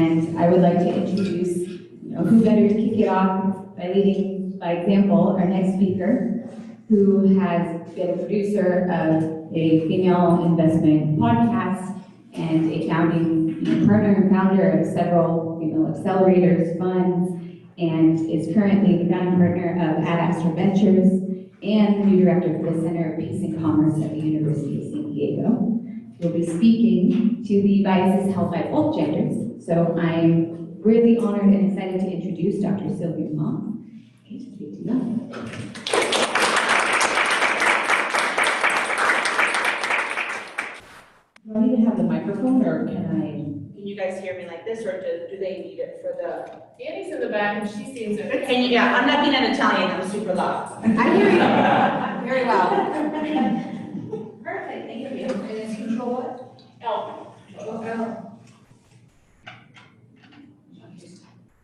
And I would like to introduce, who better to kick it off by leading by example, our next speaker, who has been a producer of a female investment podcast and a founding partner and founder of several accelerators, funds, and is currently the founding partner of Ad Astra Ventures and new director for the Center of Peace and Commerce at the University of San Diego. We'll be speaking to the biases held by both genders. So I'm really honored and excited to introduce Dr. Silvia Mah. Do I need to have the microphone, or can Can you guys hear me like this, or do they need it for the? Annie's in the back and she seems it. Can you? Yeah, I'm not being an Italian. I'm super loud. I hear you very well. Perfect. Thank you. And it's control what? L.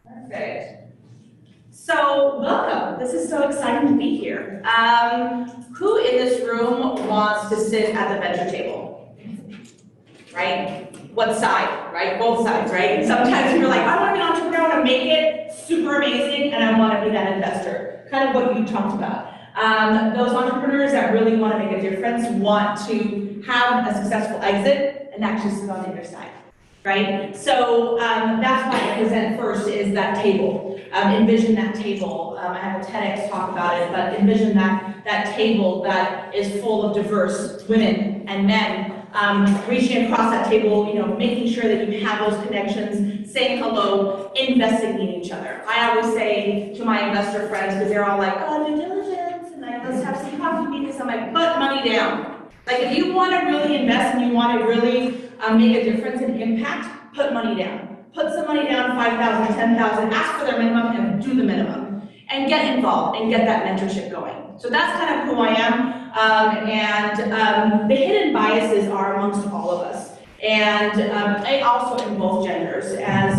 Perfect. So, welcome. This is so exciting to be here. Who in this room wants to sit at the venture table? Right? What side? Right? Both sides, right? Sometimes you're like, I want to be an entrepreneur, I want to make it super amazing, and I want to be that investor. Kind of what you talked about. Those entrepreneurs that really want to make a difference want to have a successful exit and actually sit on the other side. Right? So that's why I present first is that table. Envision that table. I have a TEDx talk about it, but envision that table that is full of diverse women and men, reaching across that table, making sure that you have those connections, saying hello, investing in each other. I always say to my investor friends, because they're all like, oh, due diligence, and let's have some coffee meetings. I'm like, put money down. Like if you want to really invest and you want to really make a difference and impact, put money down. Put some money down, 5,000, 10,000, ask for their minimum and do the minimum. And get involved and get that mentorship going. So that's kind of who I am. The hidden biases are amongst all of us. And I also in both genders. As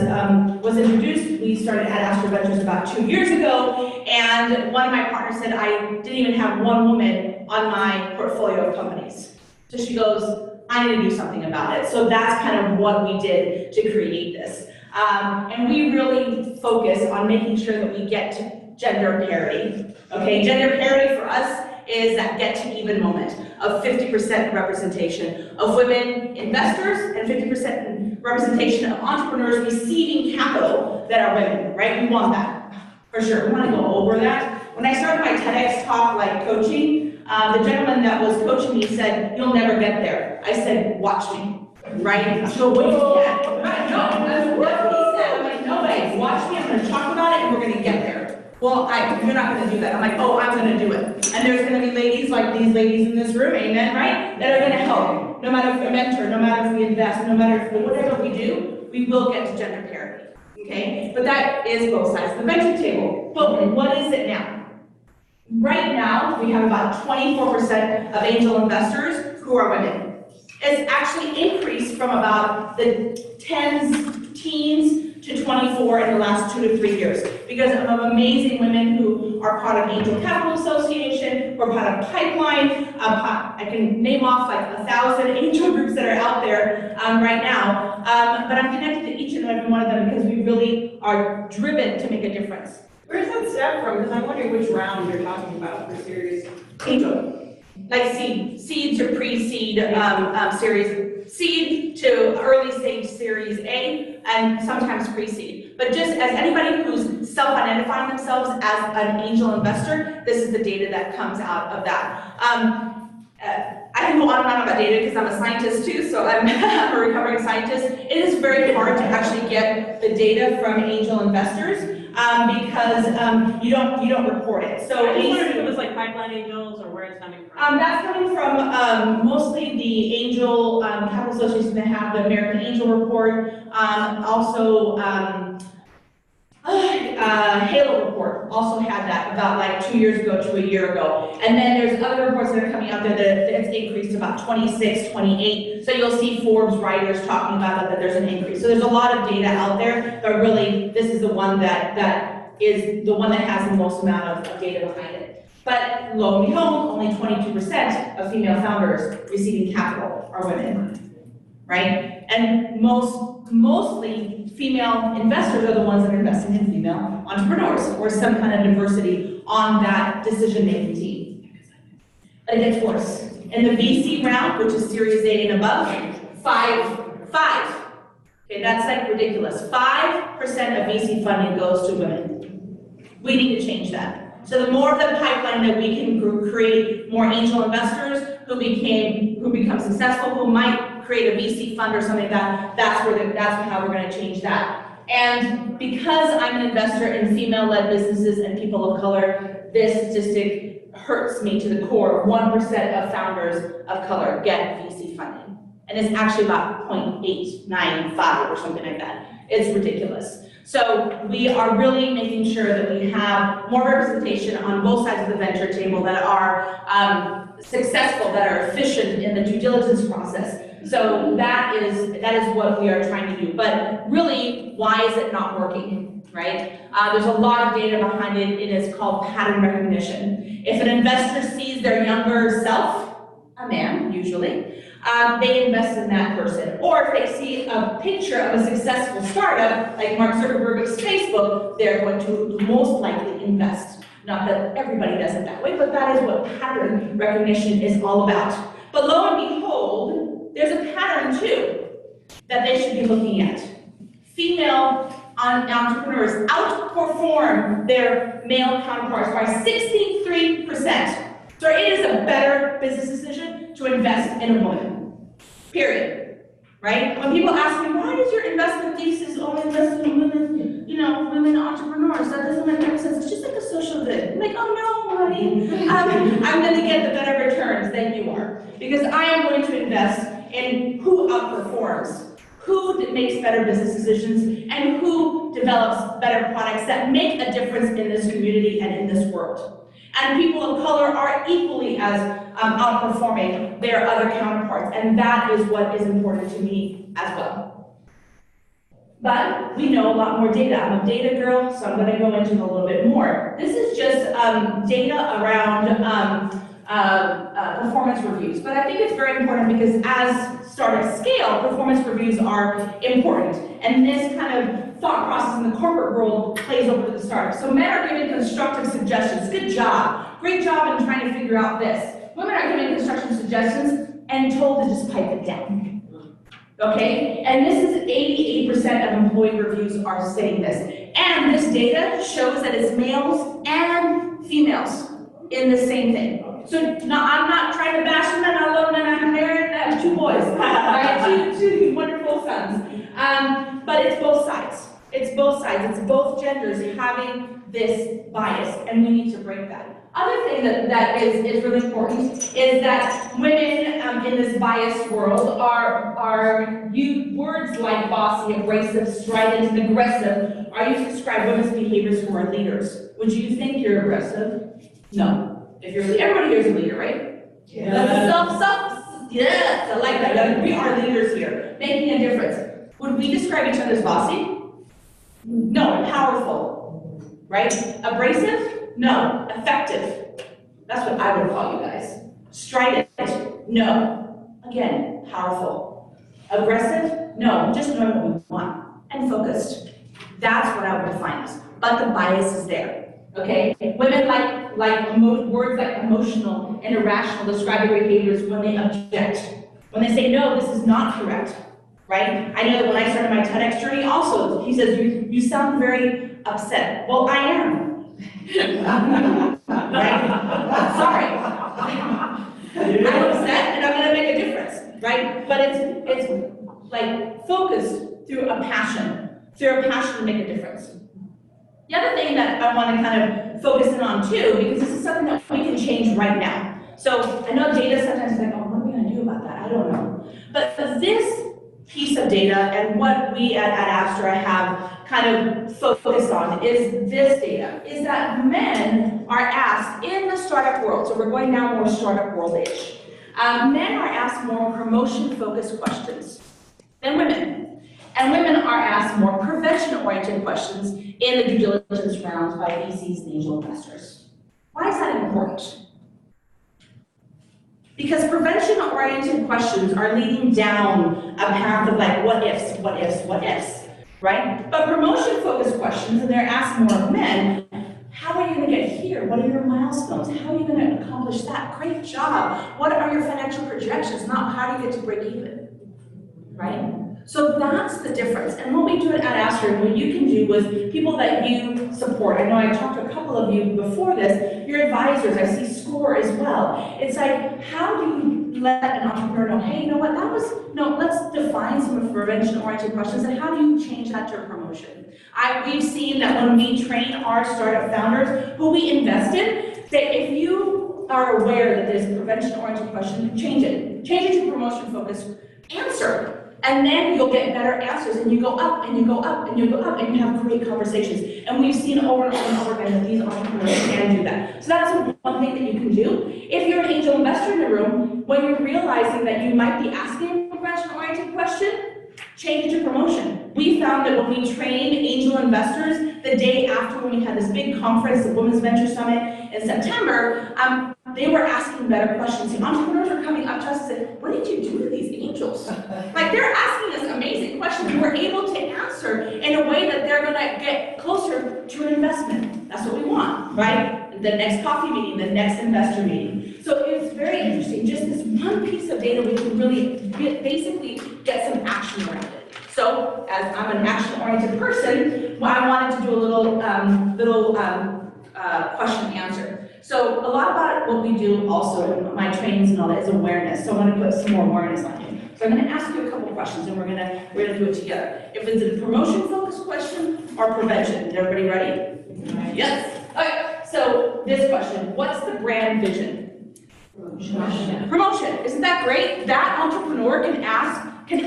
was introduced, we started Ad Astra Ventures about 2 years ago, and one of my partners said I didn't even have one woman on my portfolio of companies. So she goes, I need to do something about it. So that's kind of what we did to create this. And we really focus on making sure that we get to gender parity. Okay, gender parity for us is that get to even moment of 50% representation of women investors and 50% representation of entrepreneurs receiving capital that are women, right? We want that, for sure. We want to go over that. When I started my TEDx talk, like coaching, the gentleman that was coaching me said, you'll never get there. I said, watch me, right? So what you get, right? No, that's what he said. I'm like, no way, watch me, I'm going to talk about it and we're going to get there. Well, you're not going to do that. I'm like, oh, I'm going to do it. And there's going to be ladies like these ladies in this room, amen, right? That are going to help. No matter if we mentor, no matter if we invest, no matter if whatever we do, we will get to gender parity, okay? But that is both sides of the venture table. But what is it now? Right now, we have about 24% of angel investors who are women. It's actually increased from about the teens to 24 in the last 2 to 3 years because of amazing women who are part of Angel Capital Association, who are part of Pipeline. I can name off like 1,000 angel groups that are out there right now, but I'm connected to each and every one of them because we really are driven to make a difference. Where's that stat from? Because I'm wondering which round you're talking about for series. Angel, like seed to pre-seed series, seed to early stage series A, and sometimes pre-seed. But just as anybody who's self-identifying themselves as an angel investor, this is the data that comes out of that. I can go on and on about data because I'm a scientist too, so I'm a recovering scientist. It is very hard to actually get the data from angel investors. Because you don't report it. So I wondered if it was like Pipeline Angels or where it's coming from. That's coming from mostly the Angel Capital Association. They have the American Angel Report, also Halo Report also had that about like 2 years ago to a year ago. And then there's other reports that are coming out there that it's increased to about 26, 28. So you'll see Forbes writers talking about that there's an increase. So there's a lot of data out there, but really this is the one that is the one that has the most amount of data behind it. But lo and behold, only 22% of female founders receiving capital are women. right? And mostly female investors are the ones that are investing in female entrepreneurs or some kind of diversity on that decision-making team. But it gets worse. In the VC round, which is Series A and above, five. Okay, that's like ridiculous. 5% of VC funding goes to women. We need to change that. So the more of the pipeline that we can create more angel investors who become successful, who might create a VC fund or something like that, that's how we're going to change that. And because I'm an investor in female-led businesses and people of color, this statistic hurts me to the core. 1% of founders of color get VC funding. And it's actually about 0.895 or something like that. It's ridiculous. So we are really making sure that we have more representation on both sides of the venture table that are successful, that are efficient in the due diligence process. So that is what we are trying to do. But really, why is it not working, right? There's a lot of data behind it. It is called pattern recognition. If an investor sees their younger self, a man usually, they invest in that person. Or if they see a picture of a successful startup, like Mark Zuckerberg's Facebook, they're going to most likely invest. Not that everybody does it that way, but that is what pattern recognition is all about. But lo and behold, there's a pattern too that they should be looking at. Female entrepreneurs outperform their male counterparts by 63%. So it is a better business decision to invest in a woman, period, right? When people ask me, why does your investment thesis only invest in women, women entrepreneurs? That doesn't make any sense. It's just like a social good. I'm like, oh no, honey. I'm going to get the better returns than you are because I am going to invest in who outperforms, who makes better business decisions, and who develops better products that make a difference in this community and in this world. And people of color are equally as outperforming their other counterparts, and that is what is important to me as well. But we know a lot more data. I'm a data girl, so I'm going to go into it a little bit more. This is just data around performance reviews, but I think it's very important because as startups scale, performance reviews are important, and this kind of thought process in the corporate world plays over to the startup. So men are giving constructive suggestions. Good job. Great job in trying to figure out this. Women are giving constructive suggestions and told to just pipe it down. Okay? And this is 88% of employee reviews are saying this. And this data shows that it's males and females in the same thing. So no, I'm not trying to bash men. I love men. I'm married. I have 2 boys. Right? two wonderful sons. But it's both sides. It's both sides. It's both genders having this bias, and we need to break that. Other thing that is really important is that women in this biased world are words like bossy, abrasive, strident, and aggressive are used to describe women's behaviors who are leaders. Would you think you're aggressive? No. If you're everybody here is a leader, right? Yeah. Yes, I like that. We are leaders here, making a difference. Would we describe each other as bossy? No. Powerful, right? Abrasive? No. Effective. That's what I would call you guys. Strident? No. Again, powerful. Aggressive? No. Just knowing what we want. And focused. That's what I would define us. But the bias is there. Okay? Women like words like emotional and irrational describe their behaviors when they object. When they say, no, this is not correct. Right? I know that when I started my TEDx journey also, he says, you sound very upset. Well, I am. Right? Sorry. I'm upset and I'm going to make a difference. Right? But it's like focused through a passion to make a difference. The other thing that I want to kind of focus in on too, because this is something that we can change right now. So I know data sometimes is like, oh, what are we going to do about that? I don't know. But this piece of data and what we at Ad Astra have kind of focused on is this data, is that men are asked in the startup world, so we're going now more startup world-ish, men are asked more promotion-focused questions than women. And women are asked more prevention-oriented questions in the due diligence rounds by VCs and angel investors. Why is that important? Because prevention-oriented questions are leading down a path of like, what ifs, what ifs, what ifs, right? But promotion-focused questions, and they're asked more of men, how are you gonna get here? What are your milestones? How are you gonna accomplish that? Great job. What are your financial projections? Not how do you get to break even, right? So that's the difference. And what we do at Ad Astra, and what you can do with people that you support, I know I talked to a couple of you before this, your advisors, I see SCORE as well. It's like, how do you let an entrepreneur know, hey, you know what, let's define some prevention-oriented questions, and how do you change that to a promotion? We've seen that when we train our startup founders who we invest in, that if you are aware that there's a prevention-oriented question, change it. Change it to promotion-focused answer. And then you'll get better answers, and you go up, and you go up, and you go up, and you have great conversations. And we've seen over and over and over again that these entrepreneurs can do that. So that's one thing that you can do. If you're an angel investor in the room, when you're realizing that you might be asking a prevention-oriented question, change it to promotion. We found that when we trained angel investors, the day after when we had this big conference, the Women's Venture Summit in September, they were asking better questions. The entrepreneurs were coming up to us and said, what did you do to these angels? Like, they're asking us amazing questions, and we're able to answer in a way that they're gonna get closer to an investment. That's what we want, right? The next coffee meeting, the next investor meeting. So it's very interesting, just this one piece of data, we can really basically get some action around it. So, as I'm an action-oriented person, I wanted to do a little question and answer. So a lot about what we do also in my trainings and all that is awareness. So I want to put some more awareness on you. So I'm going to ask you a couple questions, and we're going to do it together. If it's a promotion-focused question or prevention, is everybody ready? Yes. Okay. So this question: what's the brand vision? Promotion. Isn't that great? That entrepreneur can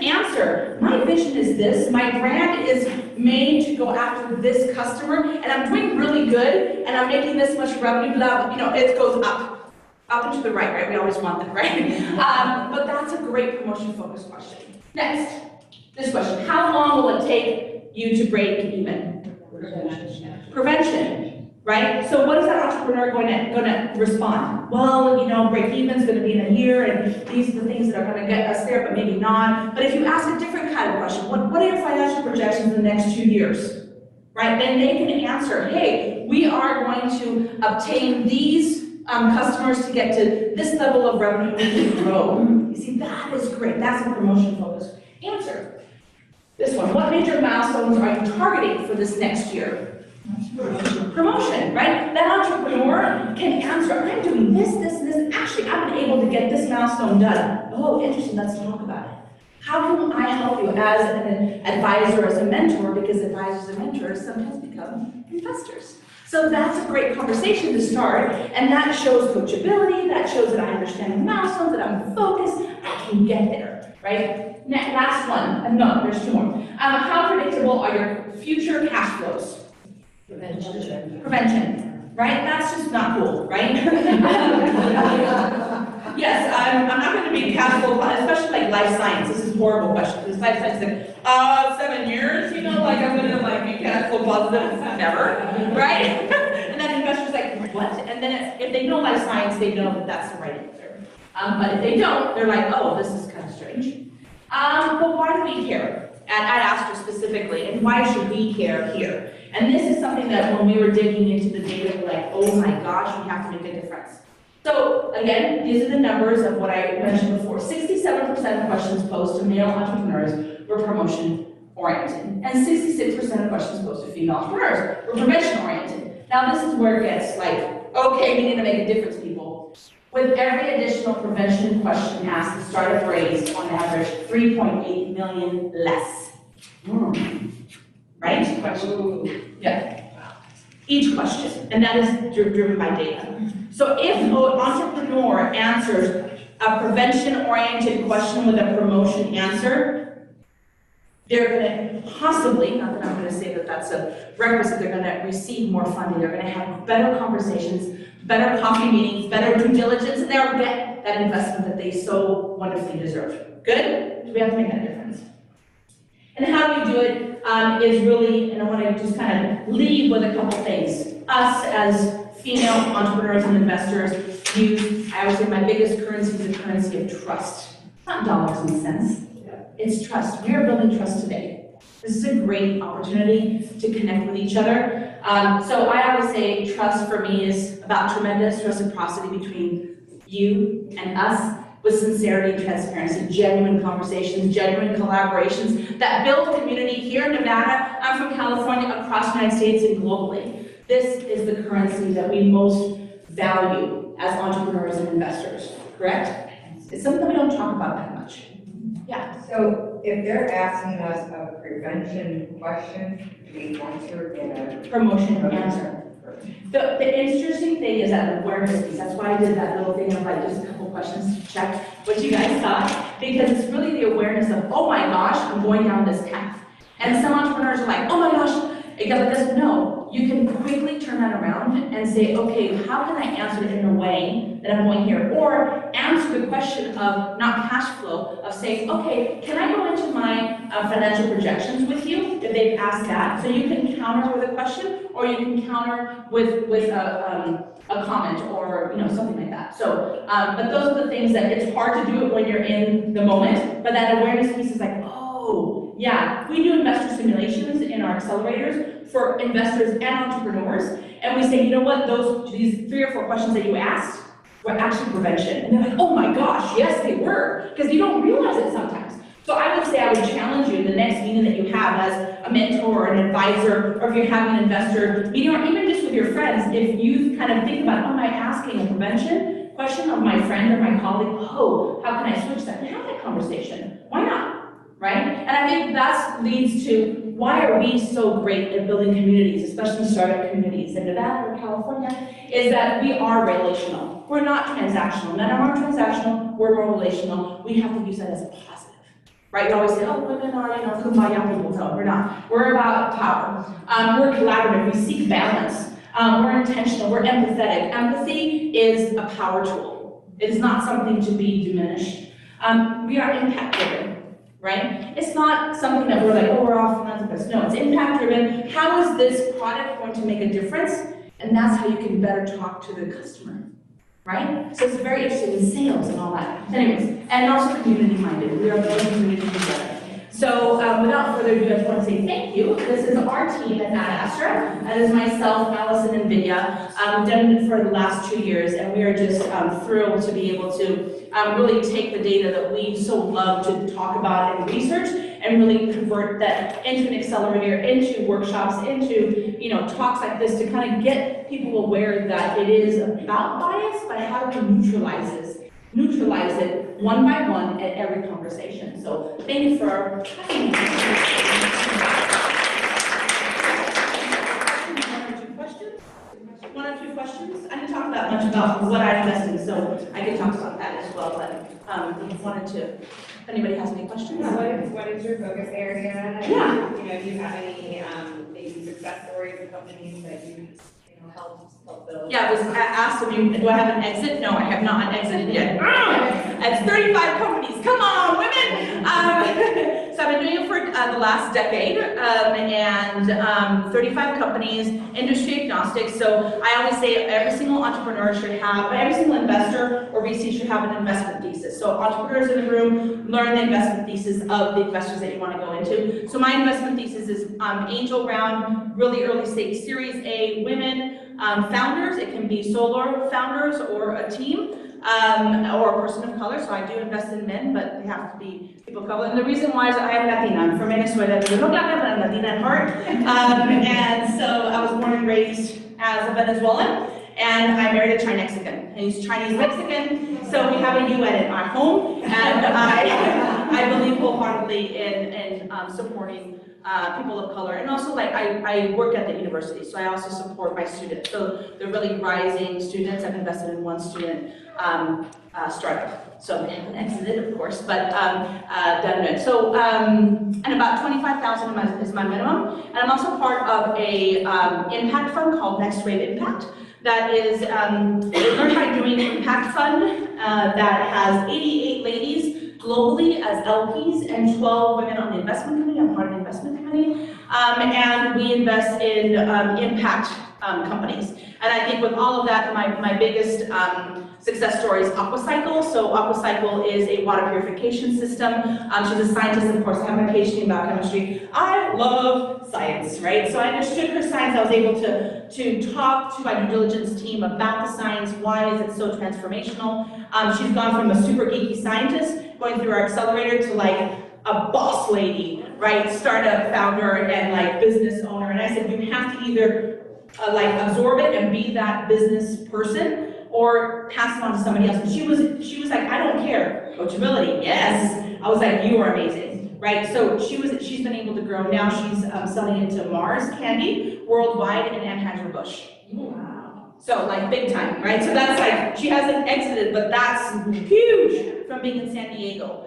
answer, my vision is this, my brand is made to go after this customer, and I'm doing really good, and I'm making this much revenue, blah, it goes up and to the right? We always want that, right? But that's a great promotion-focused question. Next, this question: how long will it take you to break even? Prevention. Right? So what is that entrepreneur going to respond? Well, break even's going to be in a year, and these are the things that are going to get us there, but maybe not. But if you ask a different kind of question, what are your financial projections in the next 2 years? Right? Then they can answer, hey, we are going to obtain these customers to get to this level of revenue, we can grow. You see, that is great. That's a promotion-focused answer. This one: what major milestones are you targeting for this next year? Promotion, right? That entrepreneur can answer, I'm doing this, this, and this. Actually, I've been able to get this milestone done. Oh, interesting, let's talk about it. How can I help you as an advisor, as a mentor? Because advisors and mentors sometimes become investors. So that's a great conversation to start, and that shows coachability, that shows that I understand the milestones, that I'm focused, I can get there, right? Last one, no, there's 2 more. How predictable are your future cash flows? Prevention, right? That's just not cool, right? Yes, I'm not going to be cash flow, especially like life science. This is a horrible question. Because life science is like, 7 years, I'm going to be cash flow positive. Never, right? And then investors like, what? And then if they know life science, they know that that's the right answer. But if they don't, they're like, oh, this is kind of strange. But why do we care? At Astra specifically, and why should we care here? And this is something that when we were digging into the data, we're like, oh my gosh, we have to make a difference. So again, these are the numbers of what I mentioned before. 67% of questions posed to male entrepreneurs were promotion-oriented, and 66% of questions posed to female entrepreneurs were prevention-oriented. Now this is where it gets like, okay, we need to make a difference, people. With every additional prevention question asked, the startup raised, on average, $3.8 million less. Right? Question. Yeah. Each question, and that is driven by data. So if an entrepreneur answers a prevention-oriented question with a promotion answer, they're going to possibly, not that I'm going to say that that's a requisite, they're going to receive more funding, they're going to have better conversations, better coffee meetings, better due diligence, and they'll get that investment that they so wonderfully deserve. Good? Do we have to make that difference? And how we do it is really, and I want to just kind of leave with a couple things. Us as female entrepreneurs and investors, use, I always say my biggest currency is the currency of trust. It's not dollars and cents, it's trust. We are building trust today. This is a great opportunity to connect with each other. So I always say trust for me is about tremendous reciprocity between you and us, with sincerity and transparency, genuine conversations, genuine collaborations that build community here in Nevada. I'm from California, across the United States and globally. This is the currency that we most value as entrepreneurs and investors, correct? It's something that we don't talk about that much. Yeah. So if they're asking us a prevention question, do we want to get a Promotion answer. The interesting thing is that awareness piece, that's why I did that little thing of like just a couple questions to check what you guys thought, because it's really the awareness of, oh my gosh, I'm going down this path. And some entrepreneurs are like, oh my gosh, it got like this. No, you can quickly turn that around and say, okay, how can I answer it in a way that I'm going here? Or answer the question of not cash flow, of saying, okay, can I go into my financial projections with you if they've asked that? So you can counter with a question, or you can counter with a comment, or something like that. So, but those are the things that it's hard to do it when you're in the moment, but that awareness piece is like, oh, yeah, we do investor simulations in our accelerators for investors and entrepreneurs, and we say, you know what, these 3 or 4 questions that you asked were actually prevention. And they're like, oh my gosh, yes, they were, because you don't realize it sometimes. So I would say I would challenge you the next meeting that you have as a mentor or an advisor, or if you're having an investor meeting, or even just with your friends, if you kind of think about, oh, am I asking a prevention question of my friend or my colleague? Oh, how can I switch that? And have that conversation. Why not? Right? And I think that leads to why are we so great at building communities, especially startup communities in Nevada or California, is that we are relational. We're not transactional. None of them are transactional. We're more relational. We have to use that as a positive. Right? You always say, oh, women are, kumbaya people. No, we're not. We're about power. We're collaborative. We seek balance. We're intentional. We're empathetic. Empathy is a power tool. It is not something to be diminished. We are impact-driven. Right? It's not something that we're like, oh, we're off philanthropists. No, it's impact-driven. How is this product going to make a difference? And that's how you can better talk to the customer. Right? So it's very interesting in sales and all that. Anyways, and also community-minded. We are building community together. So without further ado, I just want to say thank you. This is our team at Ad Astra. That is myself, Allison, and Vidya. We've done it for the last 2 years, and we are just thrilled to be able to really take the data that we so love to talk about and research, and really convert that into an accelerator, into workshops, into talks like this, to kind of get people aware that it is about bias, but how do we neutralize it one by one at every conversation. So thank you for having me. One or two questions? I didn't talk that much about what I invest in, so I can talk about that as well, but wanted to, if anybody has any questions. what is your focus area? Yeah. Do you have any maybe success stories of companies that you help build? Yeah, I was asked of you, do I have an exit? No, I have not exited yet. It's 35 companies, come on, women! So I've been doing it for the last decade, and 35 companies, industry agnostic. So I always say every single entrepreneur should have, every single investor or VC should have an investment thesis. So entrepreneurs in the room, learn the investment thesis of the investors that you want to go into. So my investment thesis is angel round, really early stage, Series A, women, founders. It can be solo founders or a team, or a person of color. So I do invest in men, but they have to be people of color. And the reason why is I am Latina. I'm from Venezuela. You look like that, but I'm Latina at heart. And so I was born and raised as a Venezuelan, and I married a Chinexican. And he's Chinese Mexican. So we have a U at our home, and I believe wholeheartedly in supporting people of color, and also like I work at the university, so I also support my students. So they're really rising students. I've invested in one student startup, so they haven't exited, of course, but done it. So and about 25,000 is my minimum, and I'm also part of a impact fund called Next Wave Impact. That is learn by doing impact fund that has 88 ladies globally as LPs and 12 women on the investment committee. I'm part of the investment committee. And we invest in impact companies. And I think with all of that, my biggest success story is Aquacycle. So Aquacycle is a water purification system. She's a scientist, of course. I have my PhD in biochemistry. I love science, right? So I understood her science. I was able to talk to my due diligence team about the science. Why is it so transformational? She's gone from a super geeky scientist going through our accelerator to like a boss lady, right? Startup founder and like business owner. And I said, you have to either like absorb it and be that business person, or pass it on to somebody else. And she was like, I don't care. Coachability, yes. I was like, you are amazing, right? So she's been able to grow. Now she's selling into Mars Candy worldwide and Anheuser-Busch. Wow. So like big time, right? So that's like, she hasn't exited, but that's huge from being in San Diego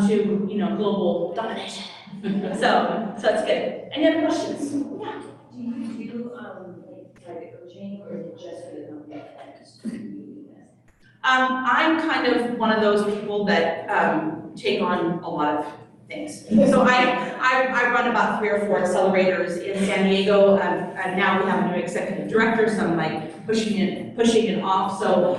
to, you know, global domination. So it's good. Any other questions? Yeah. Do you do, like, private coaching, or is it just for the company that you do this? I'm kind of one of those people that take on a lot of things. So I run about 3 or 4 accelerators in San Diego, and now we have a new executive director, so I'm like pushing it off. So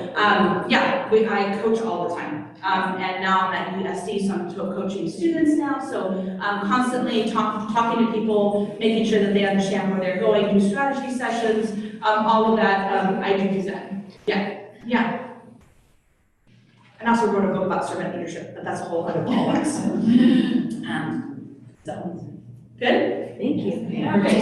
yeah, I coach all the time. And now I'm at USD, so I'm coaching students now. So constantly talking to people, making sure that they understand where they're going, do strategy sessions, all of that, I do that. Yeah. And also wrote a book about servant leadership, but that's a whole other ballpark. So, good? Thank you. Okay.